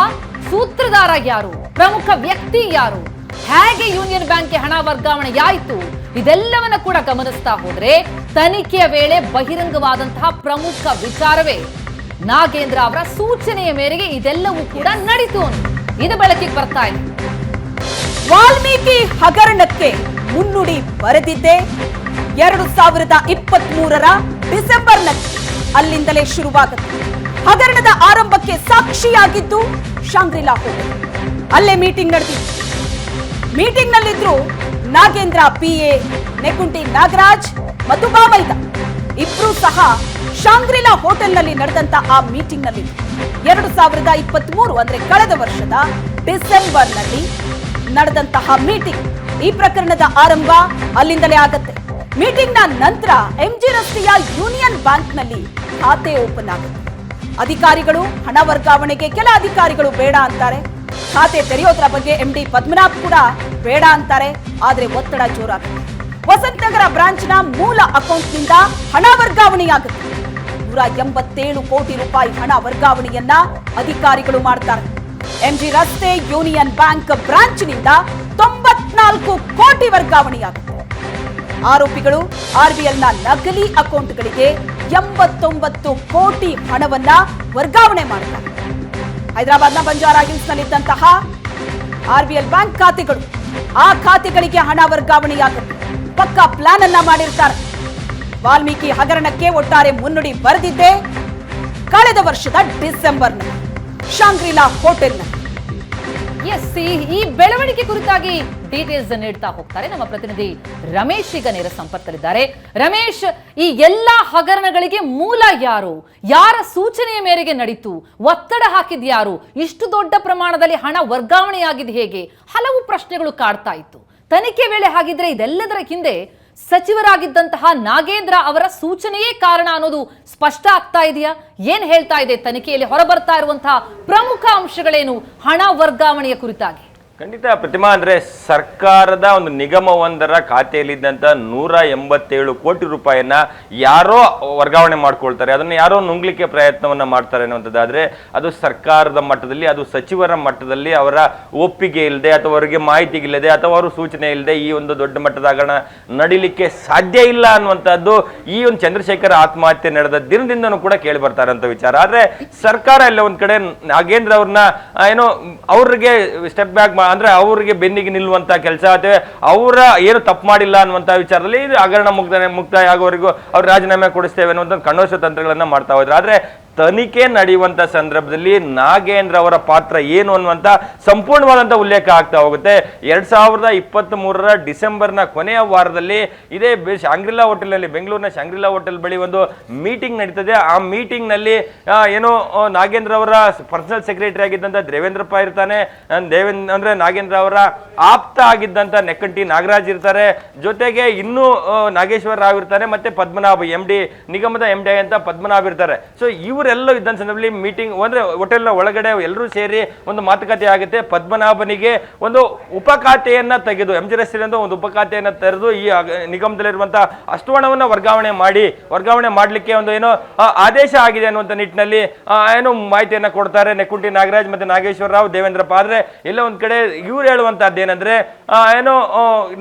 ಸೂತ್ರಧಾರ ಯಾರು, ಪ್ರಮುಖ ವ್ಯಕ್ತಿ ಯಾರು, ಹೇಗೆ ಯೂನಿಯನ್ ಬ್ಯಾಂಕ್ಗೆ ಹಣ ವರ್ಗಾವಣೆಯಾಯಿತು, ಇದೆಲ್ಲವನ್ನ ಕೂಡ ಗಮನಿಸ್ತಾ ಹೋದ್ರೆ ತನಿಖೆಯ ವೇಳೆ ಬಹಿರಂಗವಾದಂತಹ ಪ್ರಮುಖ ವಿಚಾರವೇ ನಾಗೇಂದ್ರ ಅವರ ಸೂಚನೆಯ ಮೇರೆಗೆ ಇದೆಲ್ಲವೂ ಕೂಡ ನಡೀತು. ಇದು ಬೆಳಕಿಗೆ ಬರ್ತಾ ಇದೆ. ವಾಲ್ಮೀಕಿ ಹಗರಣಕ್ಕೆ ಮುನ್ನುಡಿ ಬರೆದಿದ್ದೆ 2023ರ ಡಿಸೆಂಬರ್ನಲ್ಲಿ. ಅಲ್ಲಿಂದಲೇ ಶುರುವಾಗುತ್ತೆ. ಹಗರಣದ ಆರಂಭಕ್ಕೆ ಸಾಕ್ಷಿಯಾಗಿದ್ದು ಶಾಂಗ್ರಿಲಾ ಹೋಟೆಲ್. ಅಲ್ಲೇ ಮೀಟಿಂಗ್ ನಡೆದಿತ್ತು. ಮೀಟಿಂಗ್ ನಲ್ಲಿದ್ರು ನಾಗೇಂದ್ರ PA ನೆಕುಂಟಿ ನಾಗರಾಜ್ ಮತ್ತು ಬಾಮೈದ. ಇಬ್ರು ಸಹ ಶಾಂಗ್ರಿಲಾ ಹೋಟೆಲ್ನಲ್ಲಿ ನಡೆದಂತ ಆ ಮೀಟಿಂಗ್ ನಲ್ಲಿ 2023 ಅಂದ್ರೆ ಕಳೆದ ವರ್ಷದ ಡಿಸೆಂಬರ್ನಲ್ಲಿ ನಡೆದಂತಹ ಮೀಟಿಂಗ್. ಈ ಪ್ರಕರಣದ ಆರಂಭ ಅಲ್ಲಿಂದಲೇ ಆಗತ್ತೆ. ಮೀಟಿಂಗ್ ನ ನಂತರ MG ರಸ್ತೆಯ ಯೂನಿಯನ್ ಬ್ಯಾಂಕ್ ನಲ್ಲಿ ಖಾತೆ ಓಪನ್ ಆಗುತ್ತೆ. ಅಧಿಕಾರಿಗಳು ಹಣ ವರ್ಗಾವಣೆಗೆ ಕೆಲ ಅಧಿಕಾರಿಗಳು ಬೇಡ ಅಂತಾರೆ. ಖಾತೆ ತೆರೆಯೋದ್ರ ಬಗ್ಗೆ MD ಪದ್ಮನಾಭ್ ಕೂಡ ಬೇಡ ಅಂತಾರೆ. ಆದ್ರೆ ಒತ್ತಡ ಜೋರಾಗುತ್ತೆ. ವಸಂತ ನಗರ ಬ್ರಾಂಚ್ನ ಮೂಲ ಅಕೌಂಟ್ನಿಂದ ಹಣ ವರ್ಗಾವಣೆಯಾಗುತ್ತೆ. 187 ಕೋಟಿ ರೂಪಾಯಿ ಹಣ ವರ್ಗಾವಣೆಯನ್ನ ಅಧಿಕಾರಿಗಳು ಮಾಡ್ತಾರೆ. MG ರಸ್ತೆ ಯೂನಿಯನ್ ಬ್ಯಾಂಕ್ ಬ್ರಾಂಚ್ನಿಂದ 94 ಕೋಟಿ ವರ್ಗಾವಣೆಯಾಗುತ್ತೆ. ಆರೋಪಿಗಳು RBLನ ನಕಲಿ ಅಕೌಂಟ್ಗಳಿಗೆ 89 ಕೋಟಿ ಹಣವನ್ನ ವರ್ಗಾವಣೆ ಮಾಡ್ತಾರೆ. ಹೈದರಾಬಾದ್ನ ಬಂಜಾರಾ ಹಿಲ್ಸ್ನಲ್ಲಿದ್ದಂತಹ RBL ಬ್ಯಾಂಕ್ ಖಾತೆಗಳು, ಆ ಖಾತೆಗಳಿಗೆ ಹಣ ವರ್ಗಾವಣೆಯಾಗುತ್ತೆ. ಪಕ್ಕಾ ಪ್ಲಾನ್ ಅನ್ನ ಮಾಡಿರ್ತಾರೆ. ವಾಲ್ಮೀಕಿ ಹಗರಣಕ್ಕೆ ಒಟ್ಟಾರೆ ಮುನ್ನುಡಿ ಬರೆದಿದ್ದೆ ಕಳೆದ ವರ್ಷದ ಡಿಸೆಂಬರ್ನಲ್ಲಿ ಶಾಂಗ್ರಿಲಾ ಹೋಟೆಲ್ನಲ್ಲಿ. ಎಸ್, ಈ ಬೆಳವಣಿಗೆ ಕುರಿತಾಗಿ ಡೀಟೇಲ್ಸ್ ನೀಡ್ತಾ ಹೋಗ್ತಾರೆ ನಮ್ಮ ಪ್ರತಿನಿಧಿ ರಮೇಶ್. ಈಗ ನೇರ ಸಂಪರ್ಕದಲ್ಲಿದ್ದಾರೆ. ರಮೇಶ್, ಈ ಎಲ್ಲಾ ಹಗರಣಗಳಿಗೆ ಮೂಲ ಯಾರು, ಯಾರ ಸೂಚನೆಯ ಮೇರೆಗೆ ನಡೀತು, ಒತ್ತಡ ಹಾಕಿದ್ಯಾರು, ಇಷ್ಟು ದೊಡ್ಡ ಪ್ರಮಾಣದಲ್ಲಿ ಹಣ ವರ್ಗಾವಣೆಯಾಗಿದೆ ಹೇಗೆ, ಹಲವು ಪ್ರಶ್ನೆಗಳು ಕಾಡ್ತಾ ಇತ್ತು. ತನಿಖೆ ವೇಳೆ ಹಾಗಿದ್ರೆ ಇದೆಲ್ಲದರ ಹಿಂದೆ ಸಚಿವರಾಗಿದ್ದಂತಹ ನಾಗೇಂದ್ರ ಅವರ ಸೂಚನೆಯೇ ಕಾರಣ ಅನ್ನೋದು ಸ್ಪಷ್ಟ ಆಗ್ತಾ ಇದೆಯಾ? ಏನ್ ಹೇಳ್ತಾ ಇದೆ ತನಿಖೆಯಲ್ಲಿ ಹೊರಬರ್ತಾ ಇರುವಂತಹ ಪ್ರಮುಖ ಅಂಶಗಳೇನು ಹಣ ವರ್ಗಾವಣೆಯ ಕುರಿತಾಗಿ? ಖಂಡಿತ ಪ್ರತಿಮಾ, ಅಂದ್ರೆ ಸರ್ಕಾರದ ಒಂದು ನಿಗಮವೊಂದರ ಖಾತೆಯಲ್ಲಿದ್ದಂತ 187 ಕೋಟಿ ರೂಪಾಯಿಯನ್ನ ಯಾರೋ ವರ್ಗಾವಣೆ ಮಾಡ್ಕೊಳ್ತಾರೆ, ಅದನ್ನ ಯಾರೋ ನುಂಗ್ಲಿಕ್ಕೆ ಪ್ರಯತ್ನವನ್ನ ಮಾಡ್ತಾರೆ ಅನ್ನುವಂಥದ್ದಾದ್ರೆ ಅದು ಸರ್ಕಾರದ ಮಟ್ಟದಲ್ಲಿ, ಅದು ಸಚಿವರ ಮಟ್ಟದಲ್ಲಿ ಅವರ ಒಪ್ಪಿಗೆ ಇಲ್ಲದೆ ಅಥವಾ ಅವರಿಗೆ ಮಾಹಿತಿ ಇಲ್ಲದೆ ಅಥವಾ ಅವರು ಸೂಚನೆ ಇಲ್ಲದೆ ಈ ಒಂದು ದೊಡ್ಡ ಮಟ್ಟದ ಹಗರಣ ನಡಿಲಿಕ್ಕೆ ಸಾಧ್ಯ ಇಲ್ಲ ಅನ್ನುವಂಥದ್ದು ಈ ಒಂದು ಚಂದ್ರಶೇಖರ್ ಆತ್ಮಹತ್ಯೆ ನಡೆದ ದಿನದಿಂದನೂ ಕೂಡ ಕೇಳಿ ಬರ್ತಾರೆ ಅಂತ ವಿಚಾರ. ಆದ್ರೆ ಸರ್ಕಾರ ಎಲ್ಲ ಒಂದ್ ಕಡೆ ನಾಗೇಂದ್ರ ಅವ್ರನ್ನ ಏನೋ ಅವ್ರಿಗೆ ಸ್ಟೆಪ್ ಬ್ಯಾಕ್ ಅಂದ್ರೆ ಅವರಿಗೆ ಬೆನ್ನಿಗೆ ನಿಲ್ಲುವಂತ ಕೆಲಸ ಅಥವಾ ಅವರ ಏನು ತಪ್ಪು ಮಾಡಿಲ್ಲ ಅನ್ನುವಂತ ವಿಚಾರದಲ್ಲಿ ಹಗರಣ ಮುಕ್ತಾಯ ಆಗೋವರೆಗೂ ಅವ್ರು ರಾಜೀನಾಮೆ ಕೊಡಿಸ್ತೇವೆ ಅನ್ನುವಂಥ ಕಣ್ಣೋಶ ತಂತ್ರಗಳನ್ನ ಮಾಡ್ತಾ ಹೋದ್ರು. ಆದ್ರೆ ತನಿಖೆ ನಡೆಯುವಂತ ಸಂದರ್ಭದಲ್ಲಿ ನಾಗೇಂದ್ರ ಅವರ ಪಾತ್ರ ಏನು ಅನ್ನುವಂತ ಸಂಪೂರ್ಣವಾದಂತ ಉಲ್ಲೇಖ ಆಗ್ತಾ ಹೋಗುತ್ತೆ. 2023ರ ಡಿಸೆಂಬರ್ನ ಕೊನೆಯ ವಾರದಲ್ಲಿ ಇದೇ ಶಾಂಗ್ರಿಲಾ ಹೋಟೆಲ್ನಲ್ಲಿ, ಬೆಂಗಳೂರಿನ ಶಾಂಗ್ರಿಲಾ ಹೋಟೆಲ್ ಬಳಿ ಒಂದು ಮೀಟಿಂಗ್ ನಡೀತದೆ. ಆ ಮೀಟಿಂಗ್ ನಲ್ಲಿ ಏನೋ ನಾಗೇಂದ್ರ ಅವರ ಪರ್ಸನಲ್ ಸೆಕ್ರೆಟರಿ ಆಗಿದ್ದಂತ ದೇವೇಂದ್ರಪ್ಪ ಇರ್ತಾನೆ, ಅಂದ್ರೆ ನಾಗೇಂದ್ರ ಅವರ ಆಪ್ತ ಆಗಿದ್ದಂತ ನೆಕ್ಕಂಟಿ ನಾಗರಾಜ್ ಇರ್ತಾರೆ, ಜೊತೆಗೆ ಇನ್ನೂ ನಾಗೇಶ್ವರ ರಾವ್ ಇರ್ತಾನೆ, ಮತ್ತೆ ಪದ್ಮನಾಭ MD ನಿಗಮದ MD ಅಂತ ಪದ್ಮನಾಭ ಇರ್ತಾರೆ. ಸೊ ಇವರೆಲ್ಲ ಇದ್ದ ಸಂದರ್ಭದಲ್ಲಿ ಮೀಟಿಂಗ್ ಅಂದ್ರೆ ಹೋಟೆಲ್ನ ಒಳಗಡೆ ಎಲ್ಲರೂ ಸೇರಿ ಒಂದು ಮಾತುಕತೆ ಆಗುತ್ತೆ. ಪದ್ಮನಾಭನಿಗೆ ಒಂದು ಉಪಖಾತೆಯನ್ನ ತೆಗೆದು MG ರಸ್ತೆಯಿಂದ ಒಂದು ಉಪಖಾತೆಯನ್ನ ತೆರೆದು ಈ ನಿಗಮದಲ್ಲಿರುವಂತಹ ಅಷ್ಟು ಹಣವನ್ನ ವರ್ಗಾವಣೆ ಮಾಡ್ಲಿಕ್ಕೆ ಒಂದು ಏನೋ ಆದೇಶ ಆಗಿದೆ ಅನ್ನುವಂಥ ನಿಟ್ಟಿನಲ್ಲಿ ಏನೋ ಮಾಹಿತಿಯನ್ನ ಕೊಡ್ತಾರೆ ನೆಕ್ಕುಂಟಿ ನಾಗರಾಜ್ ಮತ್ತೆ ನಾಗೇಶ್ವರ ರಾವ್, ದೇವೇಂದ್ರಪ್ಪ. ಆದ್ರೆ ಎಲ್ಲ ಒಂದ್ ಕಡೆ ಇವ್ರು ಹೇಳುವಂತಹದ್ದು ಏನಂದ್ರೆ ಏನೋ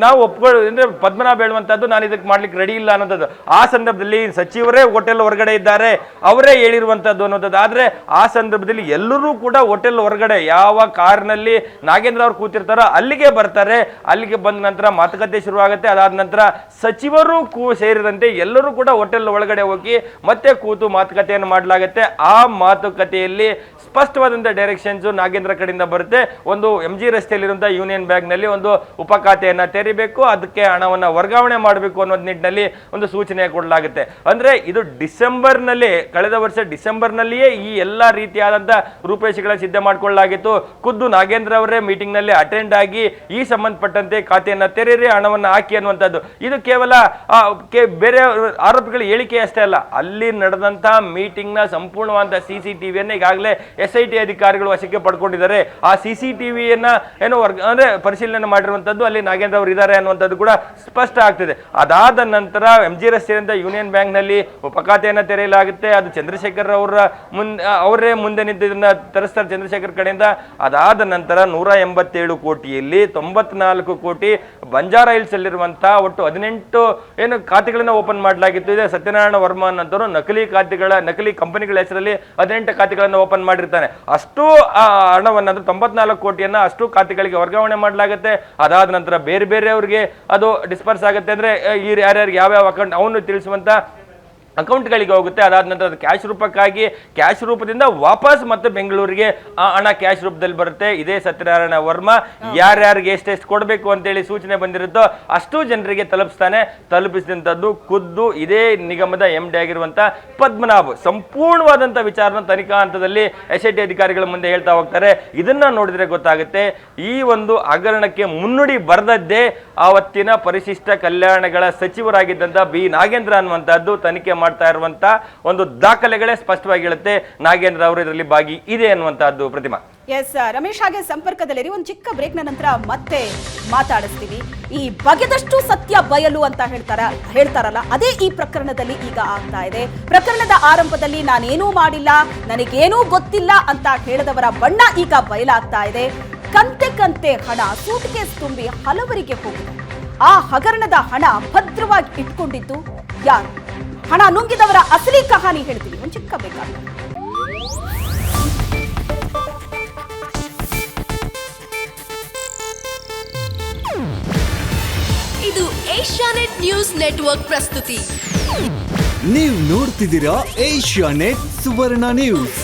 ನಾವು ಒಪ್ಕೊಳ್ಳೋ ಅಂದ್ರೆ ಪದ್ಮನಾಭ ಹೇಳುವಂತಹದ್ದು ನಾನು ಇದಕ್ಕೆ ಮಾಡ್ಲಿಕ್ಕೆ ರೆಡಿ ಇಲ್ಲ ಅನ್ನೋದು. ಆ ಸಂದರ್ಭದಲ್ಲಿ ಸಚಿವರೇ ಹೋಟೆಲ್ ಹೊರಗಡೆ ಇದ್ದಾರೆ, ಅವರೇ ಹೇಳಿರುವಂತದ್ದು ಅನ್ನೋದು. ಆದ್ರೆ ಆ ಸಂದರ್ಭದಲ್ಲಿ ಎಲ್ಲರೂ ಕೂಡ ಹೋಟೆಲ್ ಹೊರಗಡೆ ಯಾವ ಕಾರಿನಲ್ಲಿ ನಾಗೇಂದ್ರ ಅವ್ರು ಕೂತಿರ್ತಾರೋ ಅಲ್ಲಿಗೆ ಬರ್ತಾರೆ. ಅಲ್ಲಿಗೆ ಬಂದ ನಂತರ ಮಾತುಕತೆ ಶುರುವಾಗುತ್ತೆ. ಅದಾದ ನಂತರ ಸಚಿವರು ಸೇರಿದಂತೆ ಎಲ್ಲರೂ ಕೂಡ ಹೋಟೆಲ್ ಒಳಗಡೆ ಹೋಗಿ ಮತ್ತೆ ಕೂತು ಮಾತುಕತೆಯನ್ನು ಮಾಡಲಾಗುತ್ತೆ. ಆ ಮಾತುಕತೆಯಲ್ಲಿ ಸ್ಪಷ್ಟವಾದಂತ ಡೈರೆಕ್ಷನ್ಸ್ ನಾಗೇಂದ್ರ ಕಡೆಯಿಂದ ಬರುತ್ತೆ. ಒಂದು MG ರಸ್ತೆಯಲ್ಲಿರುವಂತಹ ಯೂನಿಯನ್ ಬ್ಯಾಂಕ್ ನಲ್ಲಿ ಒಂದು ಉಪಖಾತೆಯನ್ನ ತೆರಿಬೇಕು, ಅದಕ್ಕೆ ಹಣವನ್ನ ವರ್ಗಾವಣೆ ಮಾಡಬೇಕು ಅನ್ನೋ ನಿಟ್ಟಿನಲ್ಲಿ ಒಂದು ಸೂಚನೆ ಕೊಡಲಾಗುತ್ತೆ. ಅಂದ್ರೆ ಇದು ಡಿಸೆಂಬರ್ ನಲ್ಲಿ, ಕಳೆದ ವರ್ಷ ಡಿಸೆಂಬರ್ನಲ್ಲಿಯೇ ಈ ಎಲ್ಲ ರೀತಿಯಾದಂಥ ರೂಪರೇಷೆಗಳ ಸಿದ್ಧ ಮಾಡಿಕೊಳ್ಳಲಾಗಿತ್ತು. ಖುದ್ದು ನಾಗೇಂದ್ರ ಅವರೇ ಮೀಟಿಂಗ್ನಲ್ಲಿ ಅಟೆಂಡ್ ಆಗಿ ಈ ಸಂಬಂಧಪಟ್ಟಂತೆ ಖಾತೆಯನ್ನು ತೆರೆಯಿರಿ, ಹಣವನ್ನು ಹಾಕಿ ಅನ್ನುವಂಥದ್ದು. ಇದು ಕೇವಲ ಬೇರೆ ಆರೋಪಿಗಳ ಹೇಳಿಕೆ ಅಷ್ಟೇ ಅಲ್ಲ, ಅಲ್ಲಿ ನಡೆದಂಥ ಮೀಟಿಂಗ್ನ ಸಂಪೂರ್ಣವಾದ CCTVಯನ್ನು ಈಗಾಗಲೇ SIT ಅಧಿಕಾರಿಗಳು ವಶಕ್ಕೆ ಪಡ್ಕೊಂಡಿದ್ದಾರೆ. ಆ CCTVಯನ್ನ ಅಂದ್ರೆ ಪರಿಶೀಲನೆ ಮಾಡಿರುವಂಥದ್ದು ಅಲ್ಲಿ ನಾಗೇಂದ್ರ ಅವರು ಇದ್ದಾರೆ ಅನ್ನುವಂಥದ್ದು ಕೂಡ ಸ್ಪಷ್ಟ ಆಗ್ತಿದೆ. ಅದಾದ ನಂತರ MG ರಸ್ತೆಯಿಂದ ಯೂನಿಯನ್ ಬ್ಯಾಂಕ್ನಲ್ಲಿ ಉಪಖಾತೆಯನ್ನು ತೆರೆಯಲಾಗುತ್ತೆ. ಅದು ಚಂದ್ರಶೇಖರ್ ಅವರೇ ಮುಂದೆ ನಿಂತಿದ್ದನ್ನ ತರಿಸ್ತಾರೆ ಚಂದ್ರಶೇಖರ್ ಕಡೆಯಿಂದ. ಅದಾದ ನಂತರ 187 ಕೋಟಿಯಲ್ಲಿ 94 ಕೋಟಿ ಬಂಜಾರಾ ಹಿಲ್ಸ್ ಅಲ್ಲಿರುವಂತಹ ಒಟ್ಟು 18 ಖಾತೆಗಳನ್ನ ಓಪನ್ ಮಾಡಲಾಗಿತ್ತು. ಇದೆ ಸತ್ಯನಾರಾಯಣ ವರ್ಮ ಅಂತವರು ನಕಲಿ ಕಂಪನಿಗಳ ಹೆಸರಲ್ಲಿ 18 ಖಾತೆಗಳನ್ನು ಓಪನ್ ಮಾಡಿರ್ತಾನೆ. ಅಷ್ಟು ಹಣವನ್ನು ಅಂದ್ರೆ 94 ಕೋಟಿಯನ್ನ ಅಷ್ಟು ಖಾತೆಗಳಿಗೆ ವರ್ಗಾವಣೆ ಮಾಡಲಾಗುತ್ತೆ. ಅದಾದ ನಂತರ ಬೇರೆ ಬೇರೆಯವರಿಗೆ ಅದು ಡಿಸ್ಪರ್ಸ್ ಆಗುತ್ತೆ. ಅಂದ್ರೆ ಈ ಯಾರ್ಯಾರಿಗೆ ಯಾವ್ಯಾವ ಅಕೌಂಟ್ ಅವನು ತಿಳಿಸುವಂತ ಅಕೌಂಟ್ಗಳಿಗೆ ಹೋಗುತ್ತೆ. ಅದಾದ ನಂತರ ಅದು ಕ್ಯಾಶ್ ರೂಪಕ್ಕಾಗಿ ಕ್ಯಾಶ್ ರೂಪದಿಂದ ವಾಪಸ್ ಮತ್ತೆ ಬೆಂಗಳೂರಿಗೆ ಆ ಹಣ ಕ್ಯಾಶ್ ರೂಪದಲ್ಲಿ ಬರುತ್ತೆ. ಇದೇ ಸತ್ಯನಾರಾಯಣ ವರ್ಮ ಯಾರ್ಯಾರಿಗೆ ಎಷ್ಟೆಷ್ಟು ಕೊಡಬೇಕು ಅಂತೇಳಿ ಸೂಚನೆ ಬಂದಿರುತ್ತೋ ಅಷ್ಟು ಜನರಿಗೆ ತಲುಪಿಸಿದಂಥದ್ದು ಖುದ್ದು ಇದೇ ನಿಗಮದ MD ಆಗಿರುವಂತ ಪದ್ಮನಾಭ್. ಸಂಪೂರ್ಣವಾದಂಥ ವಿಚಾರನ ತನಿಖಾ ಹಂತದಲ್ಲಿ SIT ಅಧಿಕಾರಿಗಳ ಮುಂದೆ ಹೇಳ್ತಾ ಹೋಗ್ತಾರೆ. ಇದನ್ನ ನೋಡಿದ್ರೆ ಗೊತ್ತಾಗುತ್ತೆ ಈ ಒಂದು ಹಗರಣಕ್ಕೆ ಮುನ್ನುಡಿ ಬರೆದದ್ದೇ ಆವತ್ತಿನ ಪರಿಶಿಷ್ಟ ಕಲ್ಯಾಣಗಳ ಸಚಿವರಾಗಿದ್ದಂಥ B ನಾಗೇಂದ್ರ ಅನ್ನುವಂಥದ್ದು ತನಿಖೆ ಮಾಡ್ತಾ ಇರುವಂತ ಒಂದು ದಾಖಲೆಗಳೇ ಸ್ಪಷ್ಟವಾಗಿ ಹೇಳುತ್ತೆ ನಾಗೇಂದ್ರ ಅವರು ಇದರಲ್ಲಿ ಭಾಗಿ ಇದೆ ಅನ್ನುವಂತಹದ್ದು. ಪ್ರತಿಮಾ. ಎಸ್ ರಮೇಶ್, ಹಾಗೆ ಸಂಪರ್ಕದಲ್ಲಿರಿ. ಒಂದು ಚಿಕ್ಕ ಬ್ರೇಕ್ನ ನಂತರ ಮತ್ತೆ ಮಾತಾಡಿಸ್ತೀವಿ. ಈ ಬಗೆದಷ್ಟು ಸತ್ಯ ಬಯಲು ಅಂತ ಹೇಳ್ತಾರಲ್ಲ, ಅದೇ ಈ ಪ್ರಕರಣದಲ್ಲಿ ಈಗ ಆಗ್ತಾ ಇದೆ. ಪ್ರಕರಣದ ಆರಂಭದಲ್ಲಿ ನಾನೇನೂ ಮಾಡಿಲ್ಲ, ನನಗೇನೂ ಗೊತ್ತಿಲ್ಲ ಅಂತ ಹೇಳಿದವರ ಬಣ್ಣ ಈಗ ಬಯಲಾಗ್ತಾ ಇದೆ. ಕಂತೆ ಹಣ ಸೂಟ್ಕೇಸ್ ತುಂಬಿ ಹಲವರಿಗೆ ಹೋಗಿದೆ. ಆ ಹಗರಣದ ಹಣ ಭದ್ರವಾಗಿ ಇಟ್ಕೊಂಡಿದ್ದು ಯಾರು? ಹಣ ನುಂಗಿದವರ ಅಸಲಿ ಕಹಾನಿ ಹೇಳ್ತೀವಿ. ಒಂದು ಚಿಕ್ಕ ಬೇಕಾಗುತ್ತೆ. ಇದು ಏಷ್ಯಾನೆಟ್ ನ್ಯೂಸ್ ನೆಟ್ವರ್ಕ್ ಪ್ರಸ್ತುತಿ. ನೀವು ನೋಡ್ತಿದ್ದೀರಾ ಏಷ್ಯಾನೆಟ್ ಸುವರ್ಣ ನ್ಯೂಸ್.